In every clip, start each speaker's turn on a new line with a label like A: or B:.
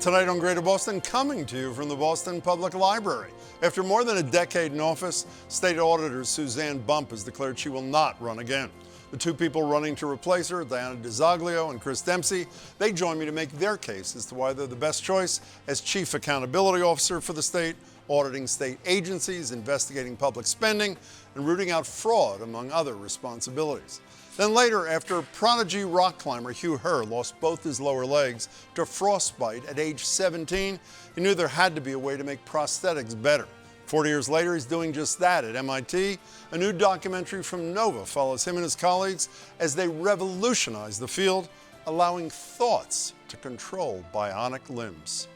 A: Tonight on Greater Boston, coming to you from the Boston Public Library. After more than a decade in office, State Auditor Suzanne Bump has declared she will not run again. The two people running to replace her, Dianna DeZoglio and Chris Dempsey, they join me to make their case as to why they're the best choice as Chief Accountability Officer for the state, auditing state agencies, investigating public spending, and rooting out fraud, among other responsibilities. Then later, after prodigy rock climber Hugh Hur lost both his lower legs to frostbite at age 17, he knew there had to be a way to make prosthetics better. 40 years later, he's doing just that at MIT. A new documentary from Nova follows him and his colleagues as they revolutionize the field, allowing thoughts to control bionic limbs.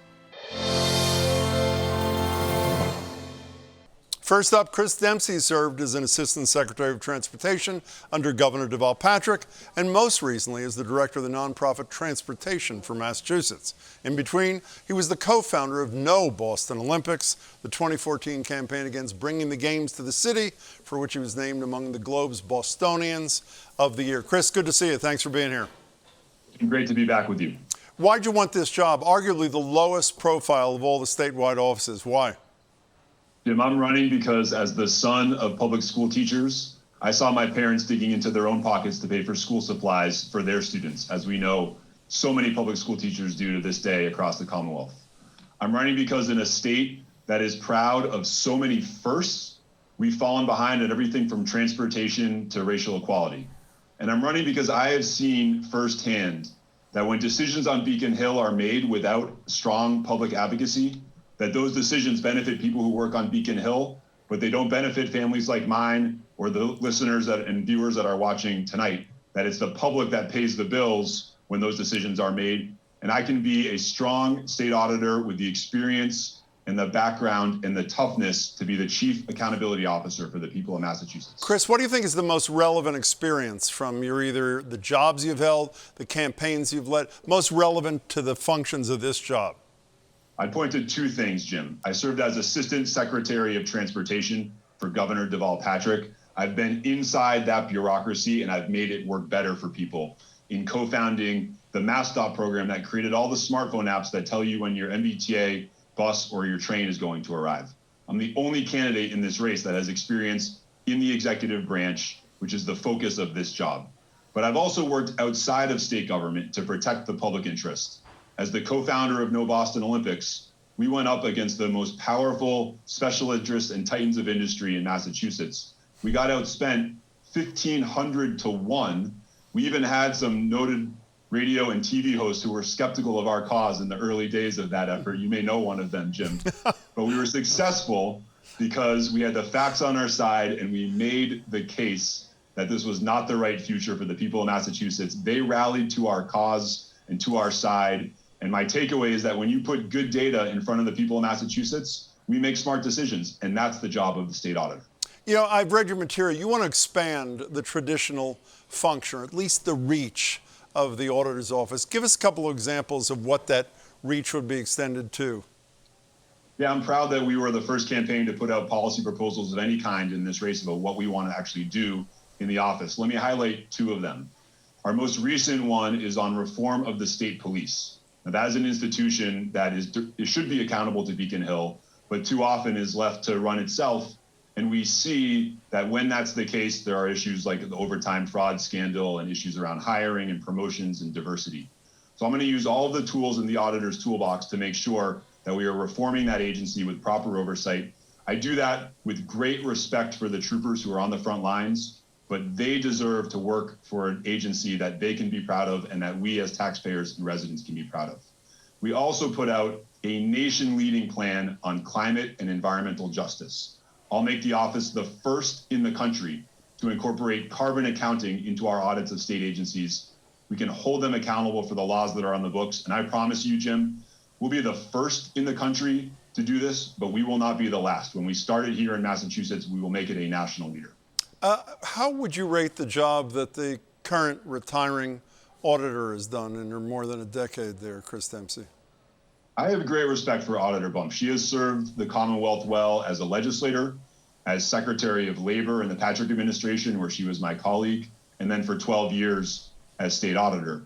A: First up, Chris Dempsey served as an Assistant Secretary of Transportation under Governor Deval Patrick, and most recently as the director of the nonprofit Transportation for Massachusetts. In between, he was the co-founder of No Boston Olympics, the 2014 campaign against bringing the games to the city, for which he was named among the Globe's Bostonians of the Year. Chris, good to see you. Thanks for being here.
B: Great to be back with you.
A: Why'd you want this job? Arguably the lowest profile of all the statewide offices. Why?
B: Jim, I'm running because as the son of public school teachers, I saw my parents digging into their own pockets to pay for school supplies for their students, as we know so many public school teachers do to this day across the Commonwealth. I'm running because in a state that is proud of so many firsts, we've fallen behind at everything from transportation to racial equality. And I'm running because I have seen firsthand that when decisions on Beacon Hill are made without strong public advocacy, that those decisions benefit people who work on Beacon Hill, but they don't benefit families like mine or the listeners and viewers that are watching tonight, that it's the public that pays the bills when those decisions are made. And I can be a strong state auditor with the experience and the background and the toughness to be the Chief Accountability Officer for the people of Massachusetts.
A: Chris, what do you think is the most relevant experience from either the jobs you've held, the campaigns you've led, most relevant to the functions of this job?
B: I'd point to two things, Jim. I served as Assistant Secretary of Transportation for Governor Deval Patrick. I've been inside that bureaucracy and I've made it work better for people in co-founding the MassDOT program that created all the smartphone apps that tell you when your MBTA bus or your train is going to arrive. I'm the only candidate in this race that has experience in the executive branch, which is the focus of this job. But I've also worked outside of state government to protect the public interest. As the co-founder of No Boston Olympics, we went up against the most powerful special interests and titans of industry in Massachusetts. We got outspent 1,500 to 1. We even had some noted radio and TV hosts who were skeptical of our cause in the early days of that effort. You may know one of them, Jim. But we were successful because we had the facts on our side and we made the case that this was not the right future for the people of Massachusetts. They rallied to our cause and to our side. And my takeaway is that when you put good data in front of the people of Massachusetts, we make smart decisions, and that's the job of the state auditor.
A: You know, I've read your material. You want to expand the traditional function, or at least the reach of the auditor's office. Give us a couple of examples of what that reach would be extended to.
B: Yeah, I'm proud that we were the first campaign to put out policy proposals of any kind in this race about what we want to actually do in the office. Let me highlight two of them. Our most recent one is on reform of the state police. Now, that is an institution that it should be accountable to Beacon Hill, but too often is left to run itself. And we see that when that's the case, there are issues like the overtime fraud scandal and issues around hiring and promotions and diversity. So I'm going to use all of the tools in the auditor's toolbox to make sure that we are reforming that agency with proper oversight. I do that with great respect for the troopers who are on the front lines, but they deserve to work for an agency that they can be proud of and that we as taxpayers and residents can be proud of. We also put out a nation-leading plan on climate and environmental justice. I'll make the office the first in the country to incorporate carbon accounting into our audits of state agencies. We can hold them accountable for the laws that are on the books. And I promise you, Jim, we'll be the first in the country to do this, but we will not be the last. When we started here in Massachusetts, we will make it a national leader.
A: How would you rate the job that the current retiring auditor has done in her more than a decade there, Chris Dempsey?
B: I have great respect for Auditor Bump. She has served the Commonwealth well as a legislator, as Secretary of Labor in the Patrick administration, where she was my colleague, and then for 12 years as state auditor.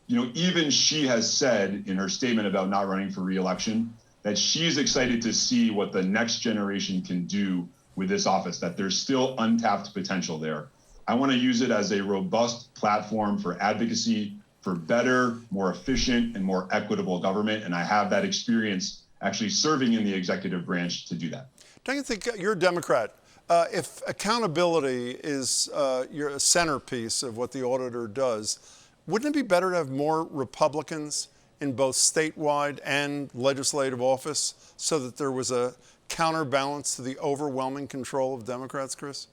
B: Even she has said in her statement about not running for re-election that she's excited to see what the next generation can do with this office, that there's still untapped potential there. I want to use it as a robust platform for advocacy, for better, more efficient, and more equitable government. And I have that experience actually serving in the executive branch to do that.
A: Don't you think, you're a Democrat, if accountability is your centerpiece of what the auditor does, wouldn't it be better to have more Republicans in both statewide and legislative office so that there was a counterbalance to the overwhelming control of Democrats, Chris?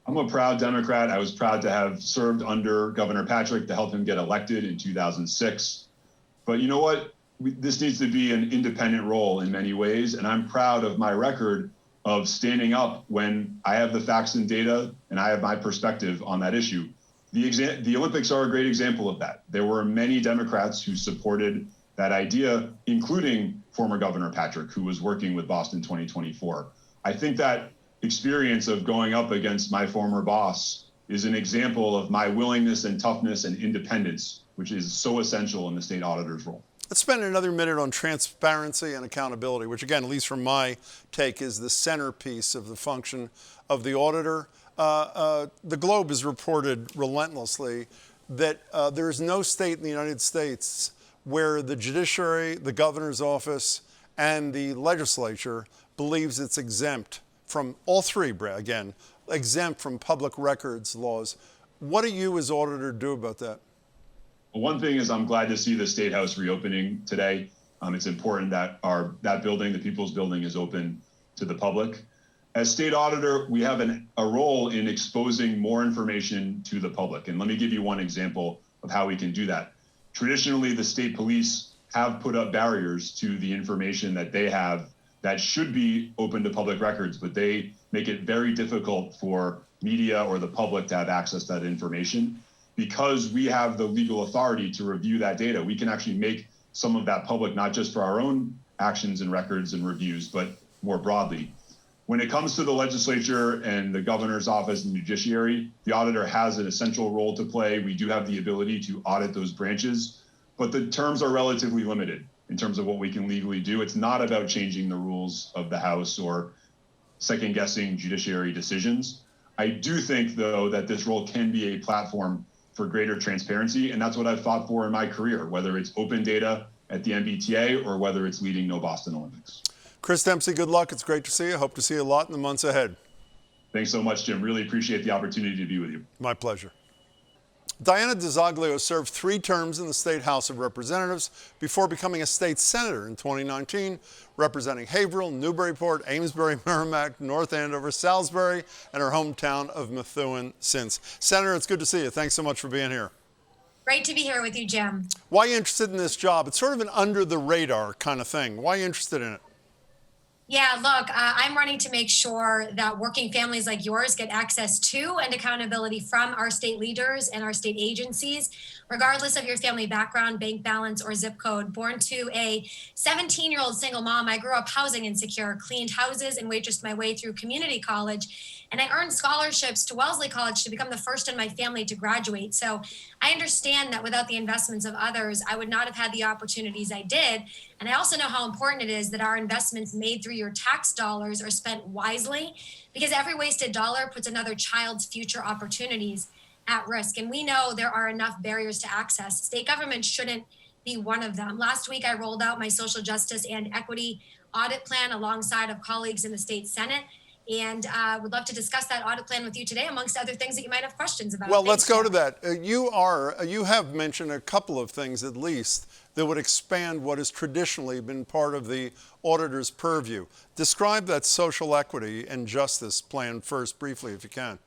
B: I'm a proud Democrat. I was proud to have served under Governor Patrick to help him get elected in 2006. But you know what? This needs to be an independent role in many ways. And I'm proud of my record of standing up when I have the facts and data and I have my perspective on that issue. The Olympics are a great example of that. There were many Democrats who supported that idea, including former Governor Patrick, who was working with Boston 2024. I think that experience of going up against my former boss is an example of my willingness and toughness and independence, which is so essential in the state auditor's role.
A: Let's spend another minute on transparency and accountability, which again, at least from my take, is the centerpiece of the function of the auditor. The Globe has reported relentlessly that there is no state in the United States where the judiciary, the governor's office, and the legislature believes it's exempt from all three, again, exempt from public records laws. What do you as auditor do about that?
B: Well, one thing is I'm glad to see the State House reopening today. It's important that that building, the People's Building, is open to the public. As state auditor, we have a role in exposing more information to the public. And let me give you one example of how we can do that. Traditionally, the state police have put up barriers to the information that they have that should be open to public records, but they make it very difficult for media or the public to have access to that information. Because we have the legal authority to review that data, we can actually make some of that public, not just for our own actions and records and reviews, but more broadly. When it comes to the legislature and the governor's office and the judiciary, the auditor has an essential role to play. We do have the ability to audit those branches, but the terms are relatively limited in terms of what we can legally do. It's not about changing the rules of the House or second guessing judiciary decisions. I do think, though, that this role can be a platform for greater transparency, and that's what I've fought for in my career, whether it's open data at the MBTA or whether it's leading No Boston Olympics.
A: Chris Dempsey, good luck. It's great to see you. Hope to see you a lot in the months ahead.
B: Thanks so much, Jim. Really appreciate the opportunity to be with you.
A: My pleasure. Dianna DeZoglio served 3 terms in the State House of Representatives before becoming a state senator in 2019, representing Haverhill, Newburyport, Amesbury, Merrimack, North Andover, Salisbury, and her hometown of Methuen since. Senator, it's good to see you. Thanks so much for being here.
C: Great to be here with you, Jim.
A: Why are you interested in this job? It's sort of an under-the-radar kind of thing. Why are you interested in it?
C: Yeah, look, I'm running to make sure that working families like yours get access to and accountability from our state leaders and our state agencies, regardless of your family background, bank balance, or zip code. Born to a 17-year-old single mom, I grew up housing insecure, cleaned houses, and waitressed my way through community college. And I earned scholarships to Wellesley College to become the first in my family to graduate. So I understand that without the investments of others, I would not have had the opportunities I did. And I also know how important it is that our investments made through your tax dollars are spent wisely, because every wasted dollar puts another child's future opportunities at risk. And we know there are enough barriers to access. State government shouldn't be one of them. Last week, I rolled out my social justice and equity audit plan alongside of colleagues in the state Senate. And would love to discuss that audit plan with you today, amongst other things that you might have questions about.
A: Well, let's go to that. You have mentioned a couple of things, at least, that would expand what has traditionally been part of the auditor's purview. Describe that social equity and justice plan first, briefly, if you can.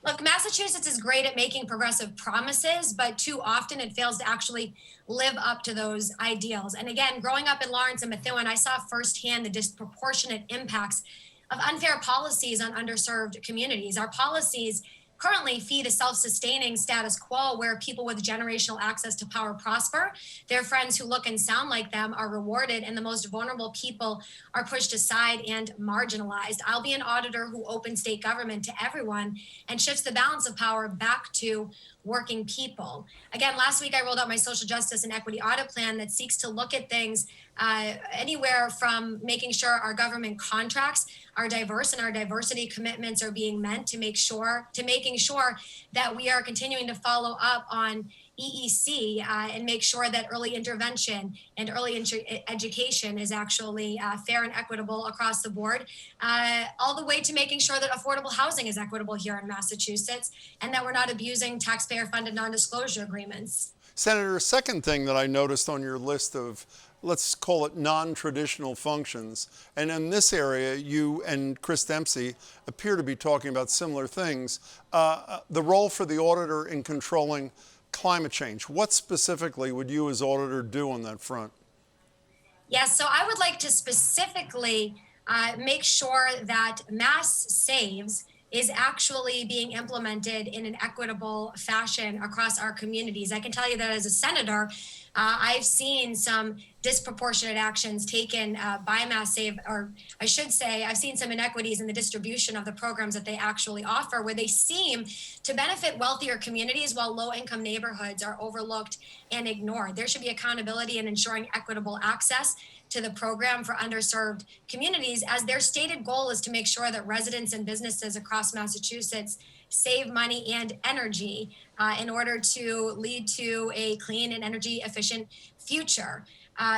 C: Look, Massachusetts is great at making progressive promises, but too often it fails to actually live up to those ideals. And again, growing up in Lawrence and Methuen, I saw firsthand the disproportionate impacts of unfair policies on underserved communities. Our policies currently feed a self-sustaining status quo where people with generational access to power prosper. Their friends who look and sound like them are rewarded, and the most vulnerable people are pushed aside and marginalized. I'll be an auditor who opens state government to everyone and shifts the balance of power back to working people. Again, last week I rolled out my social justice and equity audit plan that seeks to look at things anywhere from making sure our government contracts are diverse and our diversity commitments are being met to making sure that we are continuing to follow up on EEC and make sure that early intervention and early education is actually fair and equitable across the board, all the way to making sure that affordable housing is equitable here in Massachusetts and that we're not abusing taxpayer-funded non-disclosure agreements.
A: Senator, a second thing that I noticed on your list of, let's call it non-traditional functions, and in this area, you and Chris Dempsey appear to be talking about similar things, the role for the auditor in controlling climate change. What specifically would you as auditor do on that front?
C: Yes, so I would like to specifically make sure that Mass Saves is actually being implemented in an equitable fashion across our communities. I can tell you that as a senator, I've seen some disproportionate actions taken by Mass Save, or I should say, I've seen some inequities in the distribution of the programs that they actually offer, where they seem to benefit wealthier communities while low-income neighborhoods are overlooked and ignored. There should be accountability in ensuring equitable access to the program for underserved communities, as their stated goal is to make sure that residents and businesses across Massachusetts save money and energy in order to lead to a clean and energy efficient future.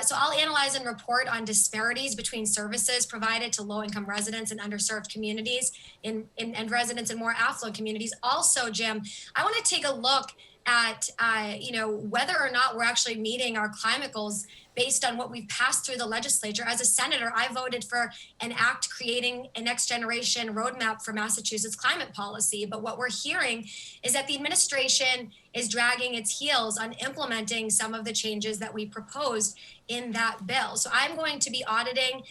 C: So I'll analyze and report on disparities between services provided to low-income residents and underserved communities and residents in more affluent communities. Also, Jim, I want to take a look at whether or not we're actually meeting our climate goals based on what we've passed through the legislature. As a senator, I voted for an act creating a next generation roadmap for Massachusetts climate policy. But what we're hearing is that the administration is dragging its heels on implementing some of the changes that we proposed in that bill. So I'm going to be auditing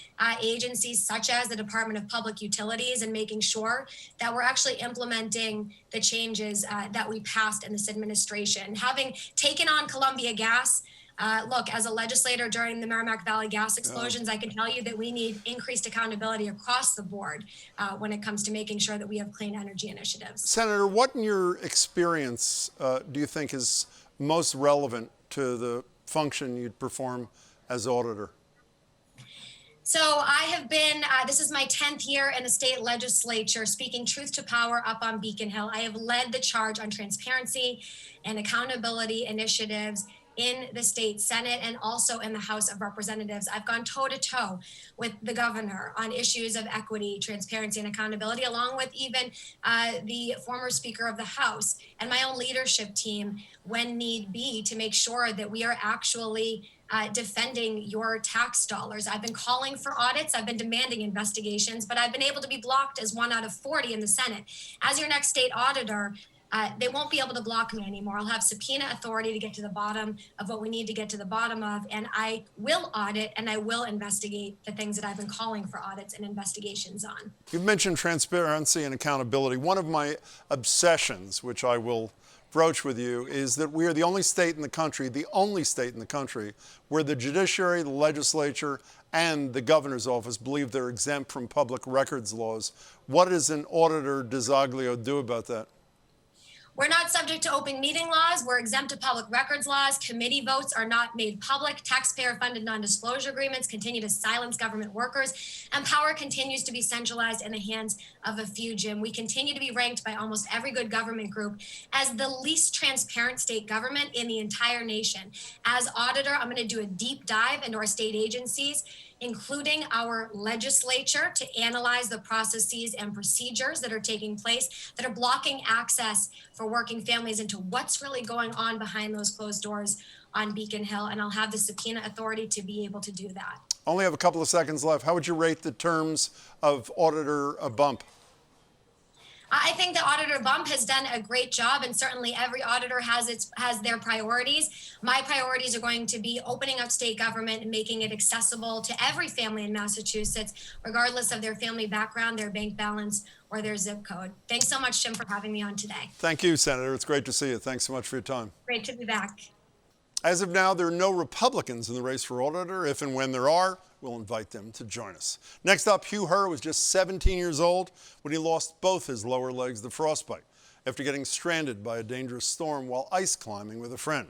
C: agencies such as the Department of Public Utilities and making sure that we're actually implementing the changes that we passed in this administration. Having taken on Columbia Gas, look, as a legislator during the Merrimack Valley gas explosions, I can tell you that we need increased accountability across the board when it comes to making sure that we have clean energy initiatives.
A: Senator, what in your experience do you think is most relevant to the function you'd perform as auditor?
C: So I have been, this is my 10th year in the state legislature, speaking truth to power up on Beacon Hill. I have led the charge on transparency and accountability initiatives in the state Senate and also in the House of Representatives. I've gone toe-to-toe with the governor on issues of equity, transparency, and accountability, along with even the former Speaker of the House and my own leadership team when need be, to make sure that we are actually defending your tax dollars. I've been calling for audits, I've been demanding investigations, but I've been able to be blocked as 1 out of 40 in the Senate. As your next state auditor, they won't be able to block me anymore. I'll have subpoena authority to get to the bottom of what we need to get to the bottom of, and I will audit and I will investigate the things that I've been calling for audits and investigations on. You've
A: mentioned transparency and accountability. One of my obsessions, which I will broach with you, is that we are the only state in the country, where the judiciary, the legislature, and the governor's office believe they're exempt from public records laws. What does an auditor DeZoglio do about that?
C: We're not subject to open meeting laws. We're exempt to public records laws. Committee votes are not made public. Taxpayer-funded non-disclosure agreements continue to silence government workers, and power continues to be centralized in the hands of a few, Jim. We continue to be ranked by almost every good government group as the least transparent state government in the entire nation. As auditor, I'm going to do a deep dive into our state agencies, including our legislature, to analyze the processes and procedures that are taking place that are blocking access for working families into what's really going on behind those closed doors on Beacon Hill. And I'll have the subpoena authority to be able to do that.
A: Only have a couple of seconds left. How would you rate the terms of Auditor Bump?
C: I think the auditor bump has done a great job, and certainly every auditor has their priorities. My priorities are going to be opening up state government and making it accessible to every family in Massachusetts, regardless of their family background, their bank balance, or their zip code. Thanks so much, Jim, for having me on today.
A: Thank you, Senator. It's great to see you. Thanks so much for your time.
C: Great to be back.
A: As of now, there are no Republicans in the race for auditor. If and when there are, we'll invite them to join us. Next up, Hugh Hur was just 17 years old when he lost both his lower legs to frostbite. after getting stranded by a dangerous storm while ice climbing with a friend.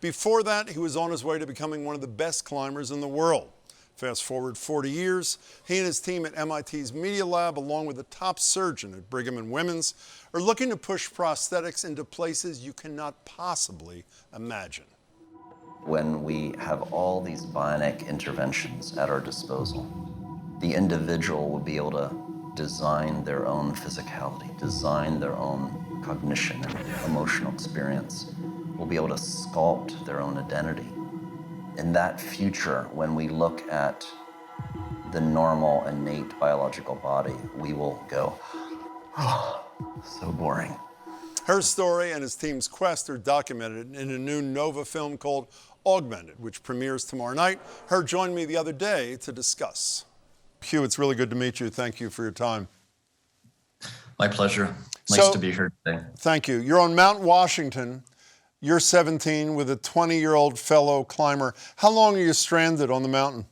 A: Before that, he was on his way to becoming one of the best climbers in the world. Fast forward 40 years, he and his team at MIT's Media Lab, along with a top surgeon at Brigham and Women's, are looking to push prosthetics into places you cannot possibly imagine.
D: When we have all these bionic interventions at our disposal, the individual will be able to design their own physicality, design their own cognition and emotional experience, will be able to sculpt their own identity. In that future, when we look at the normal, innate biological body, we will go, oh, so boring.
A: Her story and his team's quest are documented in a new Nova film called Augmented, which premieres tomorrow night. Her joined me the other day to discuss. Hugh, it's really good to meet you. Thank you for your time.
D: My pleasure. Nice to be here today.
A: Thank you. You're on Mount Washington. You're 17 with a 20-year-old fellow climber. How long are you stranded on the mountain?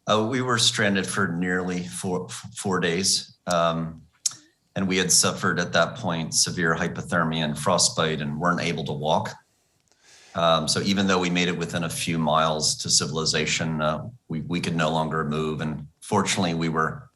D: We were stranded for nearly four days. And we had suffered at that point severe hypothermia and frostbite and weren't able to walk. So even though we made it within a few miles to civilization, we could no longer move. And fortunately, we were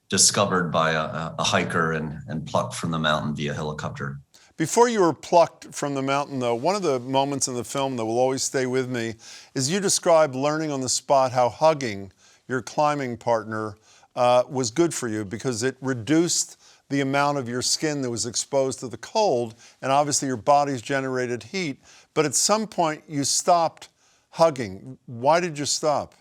D: discovered by a hiker and plucked from the mountain via helicopter.
A: Before you were plucked from the mountain, though, one of the moments in the film that will always stay with me is you describe learning on the spot how hugging your climbing partner was good for you because it reduced the amount of your skin that was exposed to the cold, and obviously your body's generated heat. But at some point, you stopped hugging. Why did you stop?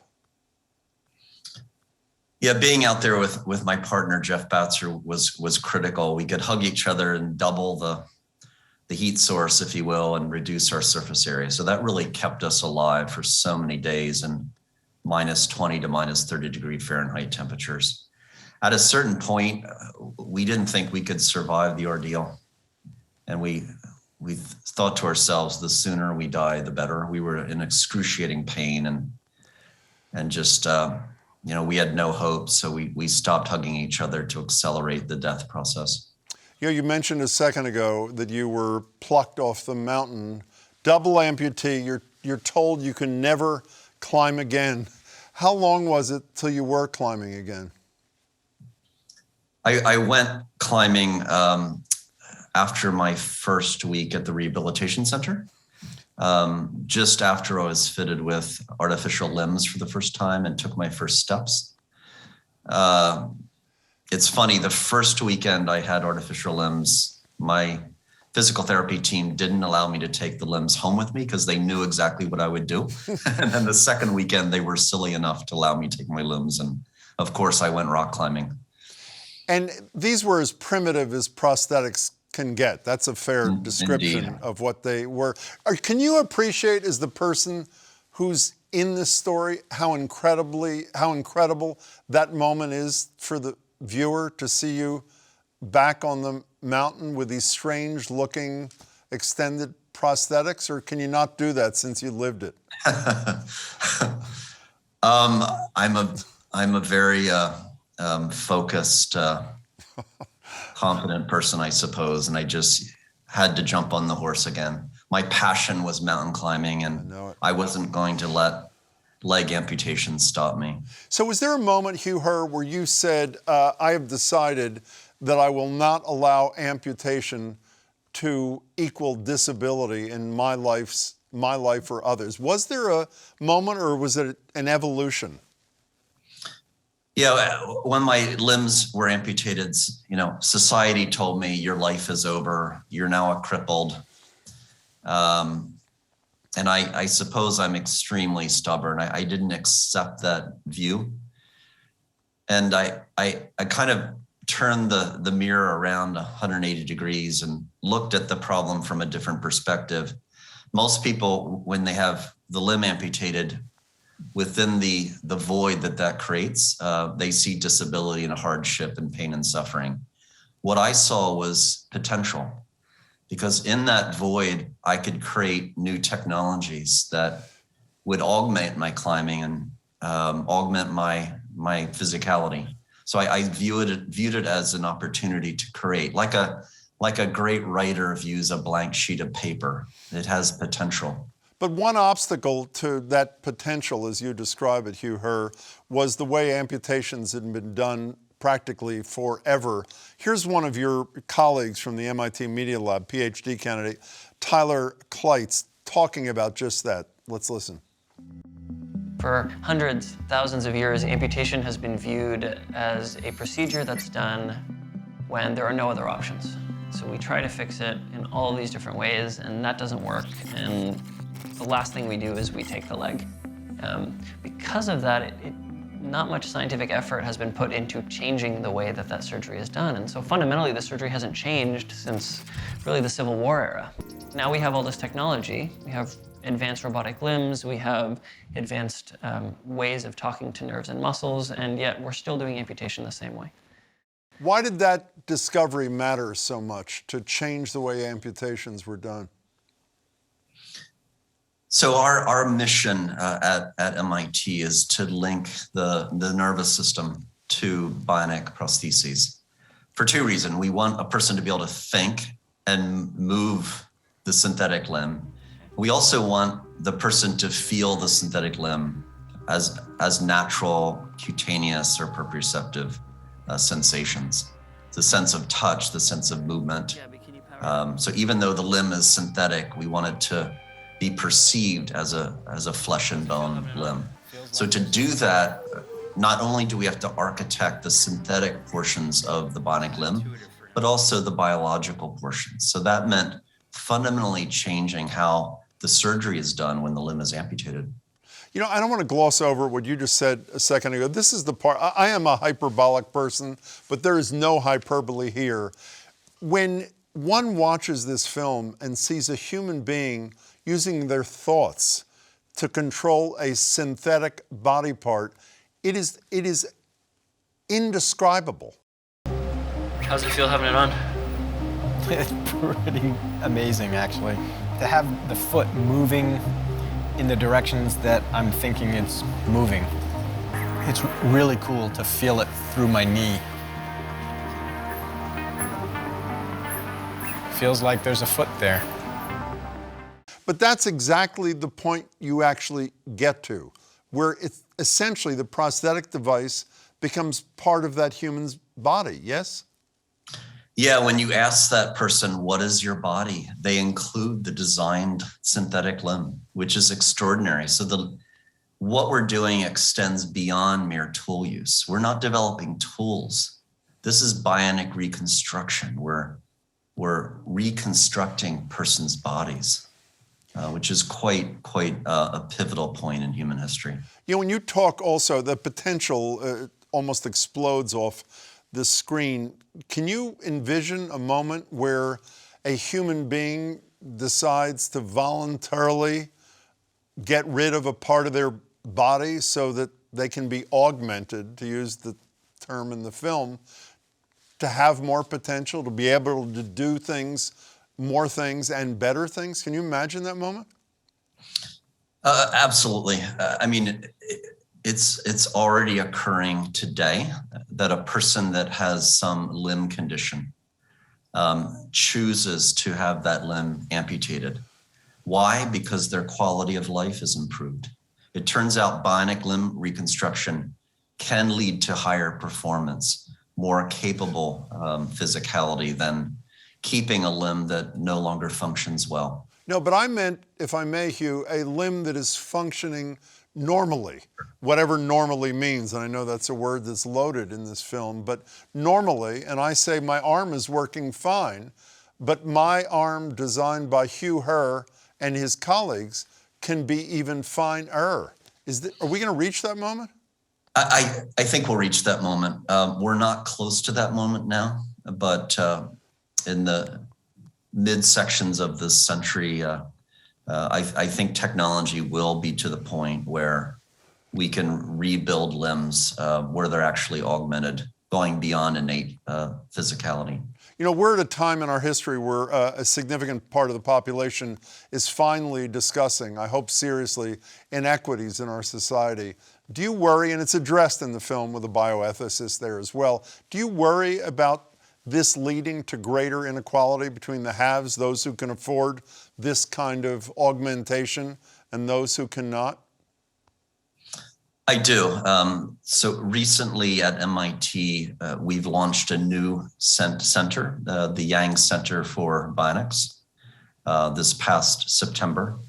D: Yeah, being out there with my partner, Jeff Batzer, was critical. We could hug each other and double the heat source, if you will, and reduce our surface area. So that really kept us alive for so many days in minus 20 to minus 30 degree Fahrenheit temperatures. At a certain point, we didn't think we could survive the ordeal. And we thought to ourselves, the sooner we die, the better. We were in excruciating pain and just, we had no hope. So we stopped hugging each other to accelerate the death process.
A: You mentioned a second ago that you were plucked off the mountain, double amputee. You're told you can never climb again. How long was it till you were climbing again?
D: I went climbing after my first week at the rehabilitation center, just after I was fitted with artificial limbs for the first time and took my first steps. It's funny, the first weekend I had artificial limbs, my physical therapy team didn't allow me to take the limbs home with me because they knew exactly what I would do. And then the second weekend, they were silly enough to allow me to take my limbs. And of course, I went rock climbing.
A: And these were as primitive as prosthetics can get. That's a fair description
D: Indeed.
A: of what they were. Can you appreciate, as the person who's in this story, how incredible that moment is for the viewer to see you back on the mountain with these strange looking extended prosthetics, or can you not do that since you lived it?
D: I'm a very focused, confident person, I suppose, and I just had to jump on the horse again. My passion was mountain climbing, and I wasn't going to let leg amputations stop me.
A: So was there a moment, Hugh Hur, where you said, I have decided that I will not allow amputation to equal disability in my life or others? Was there a moment, or was it an evolution?
D: Yeah, when my limbs were amputated, society told me your life is over. You're now a crippled. And I suppose I'm extremely stubborn. I didn't accept that view. And I kind of turned the mirror around 180 degrees and looked at the problem from a different perspective. Most people, when they have the limb amputated, within the void that creates, they see disability and hardship and pain and suffering. What I saw was potential, because in that void, I could create new technologies that would augment my climbing and augment my physicality. So I viewed it as an opportunity to create, like a like a great writer views a blank sheet of paper. It has potential.
A: But one obstacle to that potential, as you describe it, Hugh Hur, was the way amputations had been done practically forever. Here's one of your colleagues from the MIT Media Lab, PhD candidate, Tyler Kleitz, talking about just that. Let's listen.
E: For hundreds, thousands of years, amputation has been viewed as a procedure that's done when there are no other options. So we try to fix it in all these different ways, and that doesn't work. And the last thing we do is we take the leg. Because of that, not much scientific effort has been put into changing the way that that surgery is done. And so fundamentally, the surgery hasn't changed since really the Civil War era. Now we have all this technology. We have advanced robotic limbs, we have advanced ways of talking to nerves and muscles, and yet we're still doing amputation the same way.
A: Why did that discovery matter so much to change the way amputations were done?
D: So our mission at MIT is to link the nervous system to bionic prostheses for two reasons. We want a person to be able to think and move the synthetic limb. We also want the person to feel the synthetic limb as natural, cutaneous, or proprioceptive sensations. The sense of touch, the sense of movement. So even though the limb is synthetic, we want it to be perceived as a flesh and bone limb. So to do that, not only do we have to architect the synthetic portions of the bionic limb, but also the biological portions. So that meant fundamentally changing how the surgery is done when the limb is amputated.
A: You know, I don't want to gloss over what you just said a second ago. This is the part, I am a hyperbolic person, but there is no hyperbole here. When one watches this film and sees a human being using their thoughts to control a synthetic body part, it is indescribable.
E: How's it feel having it on?
F: It's pretty amazing, actually. To have the foot moving in the directions that I'm thinking it's moving. It's really cool to feel it through my knee. Feels like there's a foot there.
A: But that's exactly the point you actually get to, where it's essentially the prosthetic device becomes part of that human's body, yes?
D: Yeah, when you ask that person, what is your body? They include the designed synthetic limb, which is extraordinary. So what we're doing extends beyond mere tool use. We're not developing tools. This is bionic reconstruction. We're reconstructing persons' bodies, which is quite a pivotal point in human history.
A: You know, when you talk also, the potential almost explodes off the screen. Can you envision a moment where a human being decides to voluntarily get rid of a part of their body so that they can be augmented, to use the term in the film, to have more potential, to be able to do things, more things and better things? Can you imagine that moment?
D: Absolutely. I mean, it's already occurring today that a person that has some limb condition chooses to have that limb amputated. Why? Because their quality of life is improved. It turns out bionic limb reconstruction can lead to higher performance, more capable physicality than keeping a limb that no longer functions well.
A: No, but I meant, if I may, Hugh, a limb that is functioning normally, whatever normally means, and I know that's a word that's loaded in this film, but normally, and I say my arm is working fine, but my arm designed by Hugh Herr and his colleagues can be even finer. Are we going to reach that moment?
D: I think we'll reach that moment. We're not close to that moment now, but in the mid-sections of this century, I think technology will be to the point where we can rebuild limbs where they're actually augmented, going beyond innate physicality.
A: You know, we're at a time in our history where a significant part of the population is finally discussing, I hope seriously, inequities in our society. Do you worry, and it's addressed in the film with a bioethicist there as well, do you worry about this leading to greater inequality between the haves, those who can afford this kind of augmentation, and those who cannot?
D: I do. So recently at MIT, we've launched a new center, the Yang Center for Bionics, this past September.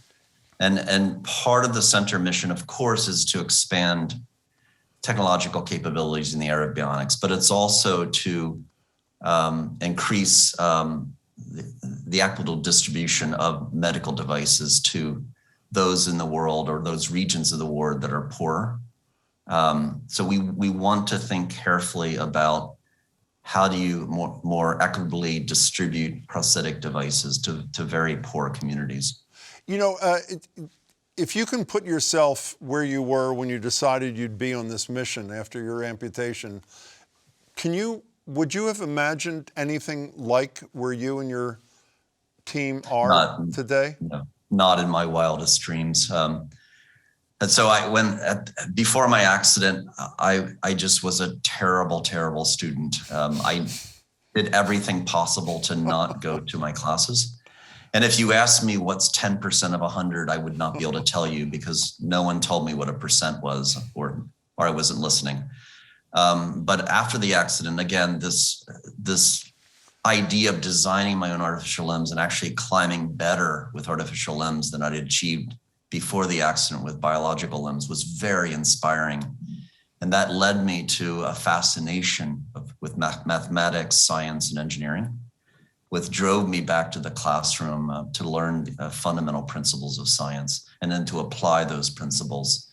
D: And part of the center mission, of course, is to expand technological capabilities in the area of bionics, but it's also to increase the equitable distribution of medical devices to those in the world or those regions of the world that are poorer. So we want to think carefully about how do you more equitably distribute prosthetic devices to very poor communities.
A: You know, if you can put yourself where you were when you decided you'd be on this mission after your amputation, would you have imagined anything like where you and your team are today?
D: No, not in my wildest dreams. And so before my accident, I just was a terrible, terrible student. I did everything possible to not go to my classes. And if you ask me what's 10% of 100, I would not be able to tell you because no one told me what a percent was, or I wasn't listening. But after the accident, again, this idea of designing my own artificial limbs and actually climbing better with artificial limbs than I'd achieved before the accident with biological limbs was very inspiring. And that led me to a fascination with mathematics, science, and engineering, which drove me back to the classroom to learn fundamental principles of science and then to apply those principles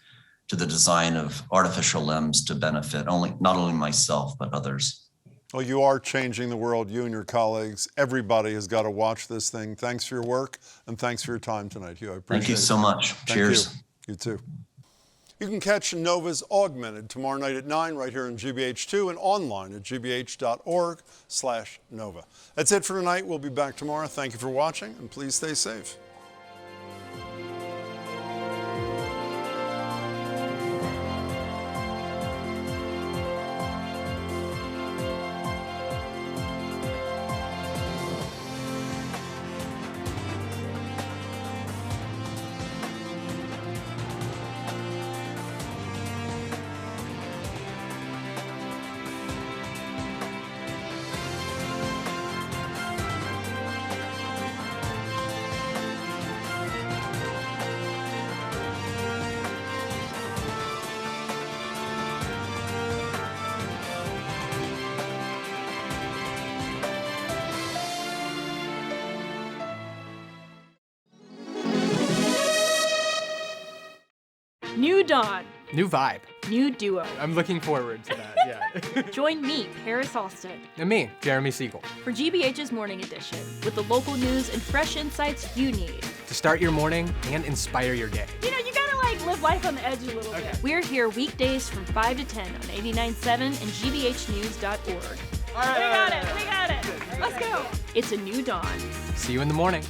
D: to the design of artificial limbs to benefit not only myself, but others.
A: Well, you are changing the world, you and your colleagues. Everybody has got to watch this thing. Thanks for your work, and thanks for your time tonight, Hugh. I appreciate it.
D: Thank you so much. Cheers.
A: You too. You can catch Nova's Augmented tomorrow night at 9 right here on GBH2 and online at gbh.org/Nova. That's it for tonight. We'll be back tomorrow. Thank you for watching, and please stay safe.
G: New dawn.
H: New vibe.
G: New duo.
H: I'm looking forward to that, yeah.
G: Join me, Paris Alston.
H: And me, Jeremy Siegel.
G: For GBH's Morning Edition, with the local news and fresh insights you need.
H: To start your morning and inspire your day.
G: You know, you gotta live life on the edge a little bit. We're here weekdays from 5 to 10 on 89.7 and gbhnews.org.
H: All right,
G: We got it. Let's go. It's a new dawn.
H: See you in the morning.